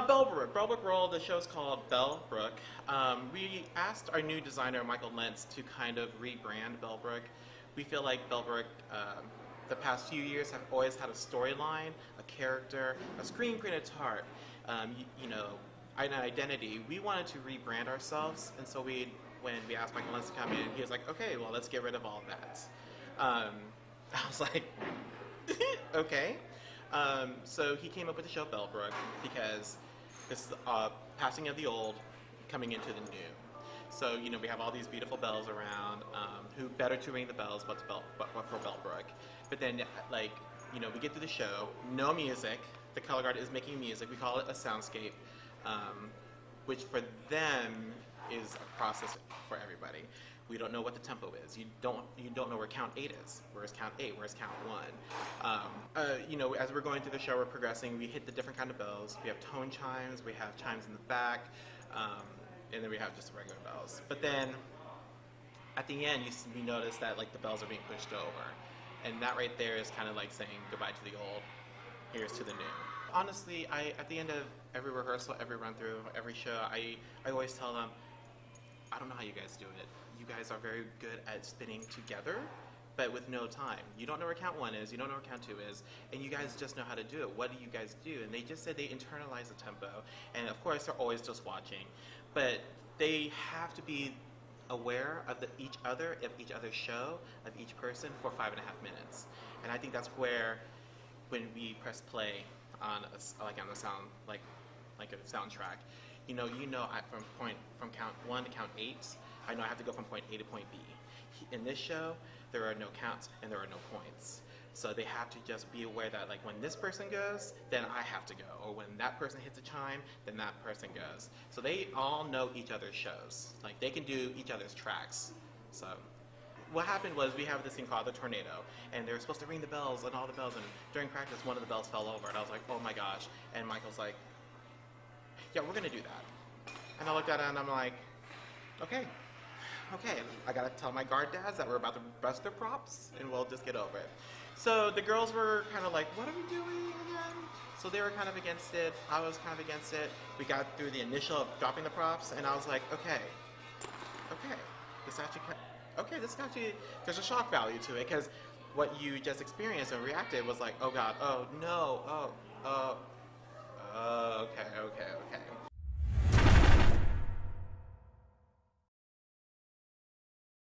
Bellbrook. Bellbrook Roll, the show's called Bellbrook. We asked our new designer, Michael Lentz, to kind of rebrand Bellbrook. We feel like Bellbrook, the past few years, have always had a storyline, a character, a screen printed art, you know, an identity. We wanted to rebrand ourselves, and so when we asked Michael Lentz to come in, he was like, okay, well, let's get rid of all of that. I was like, okay. So he came up with the show Bellbrook because this is passing of the old, coming into the new. So, you know, we have all these beautiful bells around, who better to ring the bells but for Bellbrook. But then, like, you know, we get to the show, no music. The color guard is making music. We call it a soundscape, which for them is a process for everybody. We don't know what the tempo is. You don't know where count 8 is. Where's count 8? Where's count 1? You know, as we're going through the show, we're progressing. We hit the different kind of bells. We have tone chimes. We have chimes in the back, and then we have just regular bells. But then at the end, we notice that like the bells are being pushed over, and that right there is kind of like saying goodbye to the old. Here's to the new. Honestly, at the end of every rehearsal, every run through, every show, I always tell them, I don't know how you guys do it. You guys are very good at spinning together, but with no time. You don't know where count 1 is, you don't know where count 2 is, and you guys just know how to do it. What do you guys do? And they just said they internalize the tempo, and of course they're always just watching, but they have to be aware of each other's show, of each person for 5.5 minutes. And I think that's where, when we press play on a sound like a soundtrack, you know, from count 1 to count 8, I know I have to go from point A to point B. In this show, there are no counts and there are no points. So they have to just be aware that like when this person goes, then I have to go. Or when that person hits a chime, then that person goes. So they all know each other's shows. Like they can do each other's tracks. So what happened was we have this thing called the tornado, and they were supposed to ring the bells and all the bells, and during practice one of the bells fell over, and I was like, oh my gosh. And Michael's like, yeah, we're gonna do that. And I looked at it and I'm like, okay, I gotta tell my guard dads that we're about to bust their props and we'll just get over it. So the girls were kind of like, what are we doing again? So they were kind of against it, I was kind of against it. We got through the initial of dropping the props and I was like, okay, this actually, there's a shock value to it, because what you just experienced and reacted was like, oh God, oh no, okay.